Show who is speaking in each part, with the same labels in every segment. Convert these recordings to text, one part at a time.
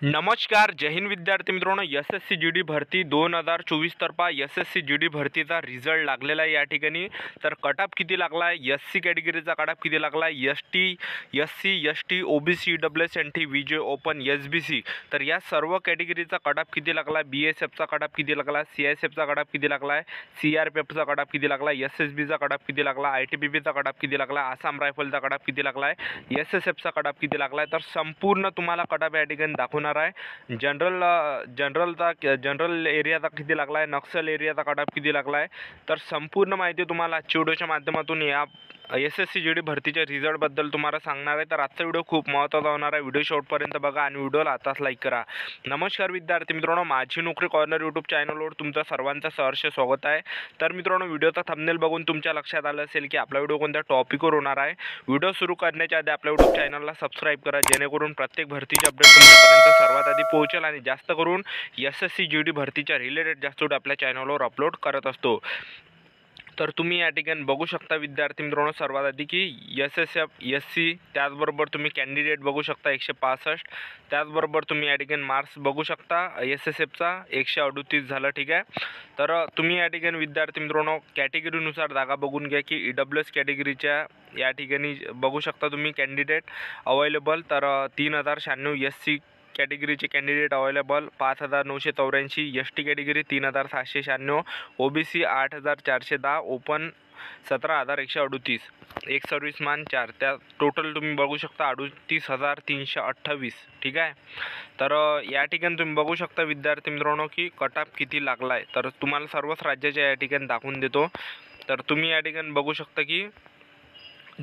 Speaker 1: नमस्कार, जय हिंद विद्यार्थी मित्रांनो. एस-एस-सी जी डी भरती 2024 तर्फा एस-एस-सी जी डी भरतीचा रिझल्ट लागलेला आहे. या ठिकाणी तर कटअप किती लागला आहे, एस-सी कॅटेगरीचा कटअप किती लागला आहे, SC, ST, OBC, EWS, NT, VJ, open, SBC तर या सर्व कॅटेगरीचा कटअप किती लागला आहे, बी-एस-एफचा कटअप किती लागला आहे, सी-एस-एफचा कटअप किती लागला आहे, सी-आर-पी-एफचा कटअप किती लागला आहे, एस-एस-बीचा कटअप किती लागला, आय-टी-बी-पीचा कटअप किती लागला, आसाम रायफलचा कटअप किती लागला आहे, एस-एस-एफचा कटअप किती लागला आहे, तर संपूर्ण तुम्हाला कटअप या ठिकाणी दाखवणार आहे. जनरल एरियाचा किती लागला आहे, नक्सल एरियाचा कटअप किती लागला आहे, तर संपूर्ण माहिती तुम्हाला आजच्या व्हिडिओच्या माध्यमातून या एस-एस-सी जी डी भरतीच्या रिझल्टबद्दल तुम्हाला सांगणार आहे. तर आजचा व्हिडिओ खूप महत्त्वाचा होणार आहे. व्हिडिओ शेवटपर्यंत बघा आणि व्हिडिओला आताच लाईक करा. नमस्कार विद्यार्थी मित्रांनो, माझी नोकरी कॉर्नर यूट्यूब चॅनलवर तुमचं सर्वांचं सहर्ष स्वागत आहे. तर मित्रांनो, व्हिडिओचा थंबनेल बघून तुमच्या लक्षात आलं असेल की आपला व्हिडिओ कोणत्या टॉपिकवर होणार आहे. व्हिडिओ सुरू करण्याच्या आधी आपल्या यूट्यूब चॅनलला सबस्क्राईब करा, जेणेकरून प्रत्येक भरतीचे अपडेट तुमच्यापर्यंत सर्वात आधी पोहोचेल आणि जास्त करून एस-एस-सी जी डी भरतीच्या रिलेटेड जास्त व्हिडिओ आपल्या चॅनलवर अपलोड करत असतो. तर तुम्ही या ठिकाणी बघू शकता विद्यार्थी मित्रांनो, सर्वात आधी की एस-एस-एफ, एस-सी, त्याचबरोबर तुम्ही कॅन्डिडेट बघू शकता 165, त्याचबरोबर तुम्ही या ठिकाणी मार्क्स बघू शकता. एस-एस-एफचा 138 झालं. ठीक आहे. तर तुम्ही या ठिकाणी विद्यार्थी मित्रांनो कॅटेगरीनुसार जागा बघून घ्या की ई-डब्ल्यू-एस कॅटेगरीच्या या ठिकाणी बघू शकता तुम्ही कॅन्डिडेट अवेलेबल. तर 3096 एस-सी कॅटेगरीचे candidate available, 5984, ST category 3796, OBC 8410, open 17138, एक सर्व्हिसमॅन 4, त्या टोटल तुम्ही बघू शकता 38328. ठीक आहे. तर या ठिकाणी तुम्ही बघू शकता विद्यार्थी मित्रांनो की कटअप किती लागला आहे. तर तुम्हाला सर्वच राज्याच्या या ठिकाणी दाखवून देतो. तर तुम्ही या ठिकाणी बघू शकता की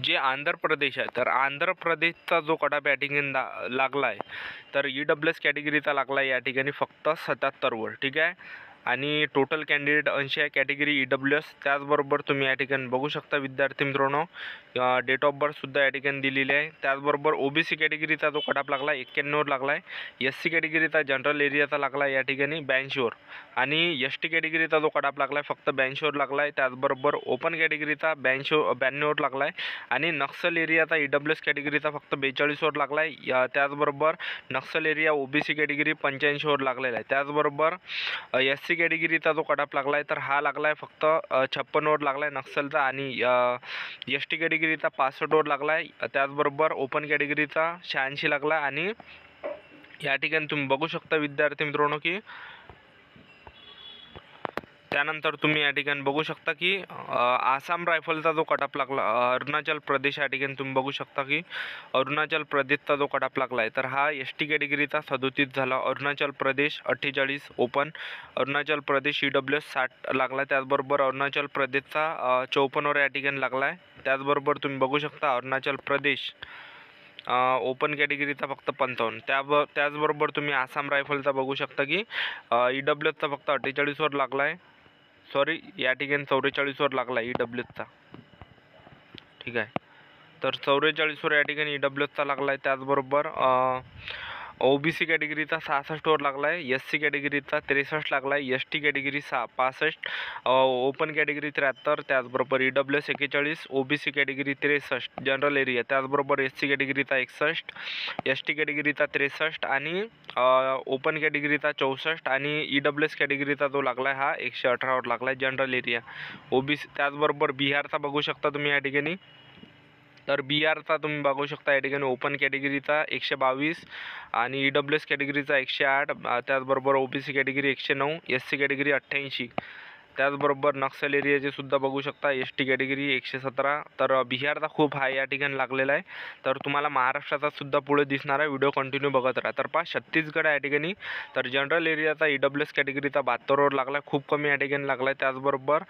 Speaker 1: जे आंध्र प्रदेश आहे, तर आंध्र प्रदेशचा जो कटअप या ठिकाणी लागला आहे, तर ई-डब्ल्यू-एस कॅटेगरीचा लागला आहे या ठिकाणी फक्त 77वर. ठीक आहे. आणि टोटल कॅन्डिडेट 80 आहे कॅटेगरी ई-डब्ल्यू-एस. त्याचबरोबर तुम्ही या ठिकाणी बघू शकता विद्यार्थी मित्रांनो डेट ऑफ बर्थसुद्धा या ठिकाणी दिलेली आहे. त्याचबरोबर ओ-बी-सी कॅटेगरीचा जो कटअप लागला 91वर लागला आहे, एस-सी कॅटेगरीचा जनरल एरियाचा लागला या ठिकाणी 82वर, आणि एस-टी कॅटेगरीचा जो कटअप लागला आहे फक्त 82वर लागला आहे. त्याचबरोबर ओपन कॅटेगरीचा 92वर लागला आहे, आणि नक्सल एरियाचा ई-डब्ल्यू-एस कॅटेगरीचा फक्त 42वर लागला आहे. त्याचबरोबर नक्सल एरिया ओ-बी-सी कॅटेगरी 85वर लागलेला आहे. त्याचबरोबर एस-सी कॅटेगरीचा जो कटअप लागला आहे तर हा लागला आहे फक्त 56वर लागला आहे नक्सलचा, आणि एस-टी कॅटेगरीचा 65वर लागला आहे. त्याचबरोबर ओपन कॅटेगरीचा 86 लागला, आणि या ठिकाणी तुम्ही बघू शकता विद्यार्थी मित्रांनो की त्यानंतर तुम्ही या ठिकाणी बघू शकता की आसाम रायफलचा जो कटअप लागला, अरुणाचल प्रदेश या ठिकाणी तुम्ही बघू शकता की अरुणाचल प्रदेशचा जो कटअप लागला आहे तर हा एस-टी कॅटेगरीचा 37 झाला, अरुणाचल प्रदेश 48, ओपन अरुणाचल प्रदेश ई-डब्ल्यू-एस 60 लागला. त्याचबरोबर अरुणाचल प्रदेशचा 54वर या ठिकाणी लागला आहे. त्याचबरोबर तुम्ही बघू शकता अरुणाचल प्रदेश ओपन कॅटेगरीचा फक्त 55. त्याचबरोबर तुम्ही आसाम रायफलचा बघू शकता की ई-डब्ल्यू-एसचा फक्त 48वर लागला आहे, सॉरी या ठिकाणी 44वर लागला ई-डब्ल्यू-एसचा. ठीक आहे. तर 44वर या ठिकाणी ई-डब्ल्यू-एसचा लागला आहे. त्याचबरोबर ओ-बी-सी कॅटेगरीचा 66वर लागला आहे, एस-सी कॅटेगरीचा 63 लागला आहे, एस-टी कॅटेगरी 65, ओपन कॅटेगरी 73, त्याचबरोबर ई-डब्ल्यू-एस 41, ओ-बी-सी कॅटेगरी 63, जनरल एरिया, त्याचबरोबर एस-सी कॅटेगरीचा 61, एस-टी कॅटेगरीचा 63, आणि ओपन कॅटेगरीचा 64, आणि ई-डब्ल्यू-एस कॅटेगरीचा जो लागला आहे हा 118वर लागला आहे जनरल एरिया, ओ-बी-सी. त्याचबरोबर बिहारचा बघू शकता तुम्ही या ठिकाणी. तर बिहारचा तुम्ही बघू शकता या ठिकाणी ओपन कॅटेगरीचा 122, आणि ई-डब्ल्यू-एस कॅटेगरीचा 108, त्याचबरोबर ओ-बी-सी कॅटेगरी 109, एस-सी कॅटेगरी 88. त्याचबरोबर नक्सल एरियाचे सुद्धा बघू शकता एस-टी कॅटेगरी 117. तर बिहारचा खूप हाय या ठिकाणी लागलेला आहे. तर तुम्हाला महाराष्ट्राचा सुद्धा पुढे दिसणार आहे, व्हिडिओ कंटिन्यू बघत राहा. तर छत्तीसगड या ठिकाणी तर जनरल एरियाचा ई-डब्ल्यू-एस कॅटेगरीचा 72वर लागला, खूप कमी या ठिकाणी लागला आहे. त्याचबरोबर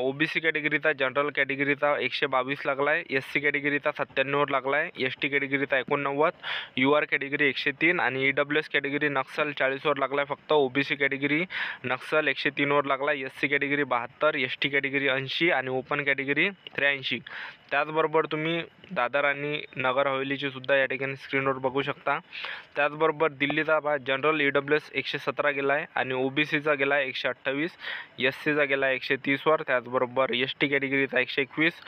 Speaker 1: ओ-बी-सी कॅटेगरीचा जनरल कॅटेगरीचा 122 लागला आहे, एस-सी कॅटेगरीचा 97वर लागला आहे, एस-टी कॅटेगरीचा 89, यू-आर कॅटेगरी 103, आणि ई-डब्ल्यू-एस कॅटेगरी नक्सल 40वर लागला आहे फक्त, ओ-बी-सी कॅटेगरी नक्सल 103वर लागला, SC C category 72, S T category 80 आणि ओपन कॅटेगरी 83. त्याचबरोबर तुम्ही दादर आणि नगर हवेलीची सुद्धा या ठिकाणी स्क्रीनवर बघू शकता. त्याचबरोबर दिल्लीचा जनरल EWS 117 गेला आहे आणि OBCचा गेला आहे 128, SCचा गेला आहे 130वर. त्याचबरोबर ST कॅटेगरीचा 121,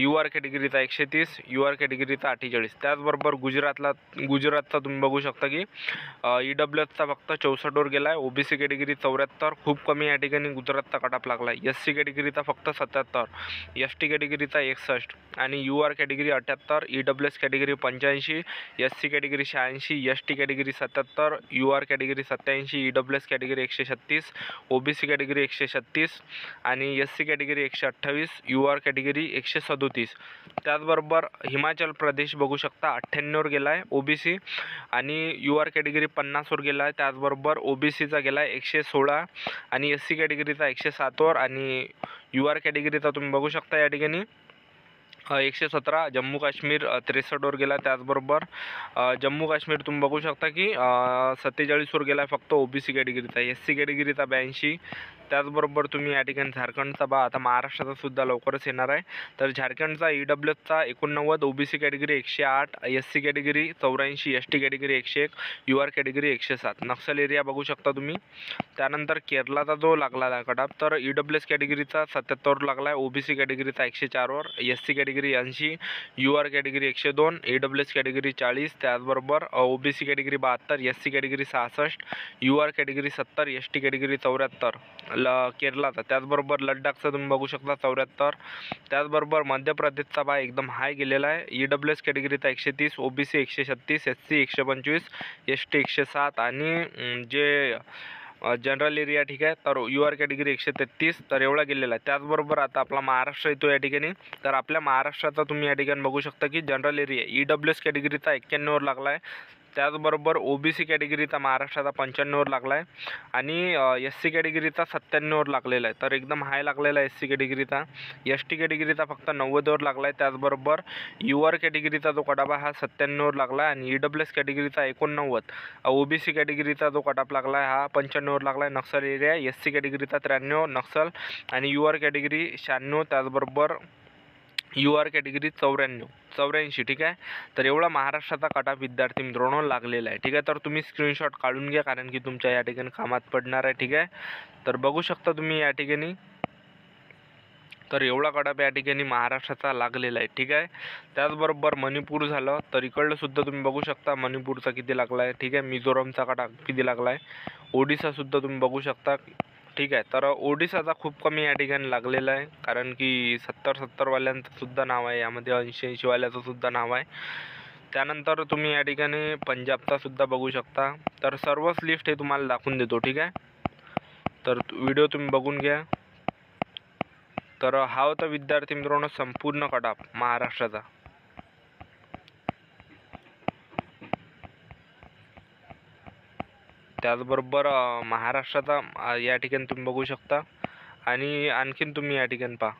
Speaker 1: UR कॅटेगरीचा 130, UR कॅटेगरीचा 48. त्याचबरोबर गुजरातचा तुम्ही बघू शकता की EWSचा फक्त 64वर गेला आहे. OBC कॅटेगरी 74, खूप कमी या ठिकाणी गुजरातचा कट ऑफ लागला आहे. SC कॅटेगरीचा फक्त 77, ST कॅटेगरीचा 61 आणि UR category 78, EWS category 85, SC category 86, ST category 77, UR category 87, EWS category 136, OBC category 136 आणि SC कॅटेगरी 128, UR कॅटेगरी 137. त्याचबरोबर हिमाचल प्रदेश बघू शकता 98वर गेला आहे OBC आणि UR कॅटेगरी 50वर गेला आहे. त्याचबरोबर OBCचा गेला आहे 116 आणि SC कॅटेगरीचा 107वर आणि UR कॅटेगरीचा तुम्ही बघू शकता या ठिकाणी 117. जम्मू काश्मीर 63वर गेला. त्याचबरोबर जम्मू काश्मीर तुम्ही बघू शकता की 47वर गेला आहे फक्त OBC कॅटेगरीचा. SC कॅटेगरीचा 82. त्याचबरोबर तुम्ही या ठिकाणी झारखंडचा आता महाराष्ट्राचा सुद्धा लवकरच येणार आहे. तर झारखंडचा EWSचा 89, OBC category 108, SC category 84, ST category 101, UR category 107. नक्षल एरिया बघू शकता तुम्ही. त्यानंतर केरळचा जो लागला आहे कट ऑफ, तर EWS कॅटेगरीचा 77वर लागला आहे, OBC कॅटेगरीचा 104वर, SC category 80, UR category 102, EWS category 40. त्याचबरोबर OBC category 72, SC category 66, UR category 70, ST category 74 केरळाचा. त्याचबरोबर लडाखचा तुम्ही बघू शकता 74. त्याचबरोबर मध्य प्रदेशचा एकदम हाय गेलेला आहे. EWS कॅटेगरीचा 130, OBC 136, SC 125, ST 107 आणि जे जनरल एरिया ठीक आहे तर UR कॅटेगरी 133. तर एवढा गेलेला आहे. त्याचबरोबर आता आपला महाराष्ट्र येतो या ठिकाणी. तर आपल्या महाराष्ट्राचा तुम्ही या ठिकाणी बघू शकता की जनरल एरिया EWS कॅटेगरीचा 91वर लागला आहे. त्याचबरोबर OBC कॅटेगरीचा महाराष्ट्राचा 95वर लागला आहे आणि SC कॅटेगरीचा 97वर लागलेला आहे. तर एकदम हाय लागलेला आहे SC कॅटेगरीचा. ST कॅटेगरीचा फक्त 90वर लागला आहे. त्याचबरोबर UR कॅटेगरीचा जो कट ऑफ हा 97वर लागला आहे आणि EWS कॅटेगरीचा 89, OBC कॅटेगरीचा जो कट ऑफ लागला आहे हा 95वर लागला आहे. नक्षल एरिया SC कॅटेगरीचा 93 नक्षल आणि UR कॅटेगरी 96. त्याचबरोबर UR कॅटेगरी 84. ठीक आहे. तर एवढा महाराष्ट्राचा कट ऑफ विद्यार्थी मित्रांनो लागलेला आहे. ठीक आहे. तर तुम्ही स्क्रीनशॉट काढून घ्या कारण की तुमच्या या ठिकाणी कामात पडणार आहे. ठीक आहे. तर बघू शकता तुम्ही या ठिकाणी. तर एवढा कट ऑफ या ठिकाणी महाराष्ट्राचा लागलेला आहे. ठीक आहे. त्याचबरोबर मणिपूर झालं तर इकडलं सुद्धा तुम्ही बघू शकता मणिपूरचा किती लागला आहे. ठीक आहे. मिझोरमचा कट ऑफ किती लागला आहे. ओडिसासुद्धा तुम्ही बघू शकता. ठीक आहे. तर ओडिसाचा खूप कमी या ठिकाणी लागलेला आहे कारण की 70 वाल्यांचं सुद्धा नाव आहे यामध्ये, 80 वाल्याचं सुद्धा नाव आहे. त्यानंतर तुम्ही या ठिकाणी पंजाबचा सुद्धा बघू शकता. तर सर्वच लिस्ट हे तुम्हाला दाखवून देतो. ठीक आहे. तर व्हिडिओ तुम्ही बघून घ्या. तर हा होता विद्यार्थी मित्रांनो संपूर्ण कट ऑफ महाराष्ट्राचा. त्याचबरोबर महाराष्ट्राचा या ठिकाणी तुम्ही बघू शकता आणि आणखीन तुम्ही या ठिकाणी पहा.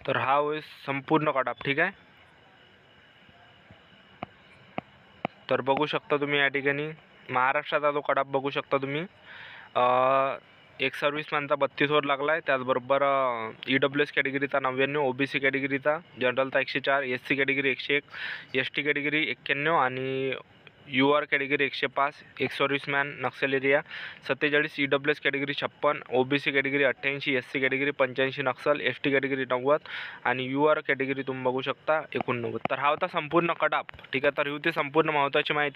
Speaker 1: तर हा होय संपूर्ण कट ऑफ. ठीक आहे. तर बघू शकता तुम्ही या ठिकाणी महाराष्ट्राचा जो कट ऑफ बघू शकता तुम्ही. एक सर्व्हिसमॅनचा 32वर लागला आहे. त्याचबरोबर EWS कॅटेगरीचा 99, OBC कॅटेगरीचा जनरलचा 104, SC category 101, ST category 91 आणि UR कॅटेगरी 105, एक सर्व्हिसमॅन नक्षल area 47, EWS category 56, OBC category 88, SC category 85 नक्षल, ST कॅटेगरी 90 आणि UR कॅटेगरी तुम्ही बघू शकता 89. तर हा होता संपूर्ण कट ऑफ. ठीक आहे. तर ही होती संपूर्ण महत्त्वाची माहिती.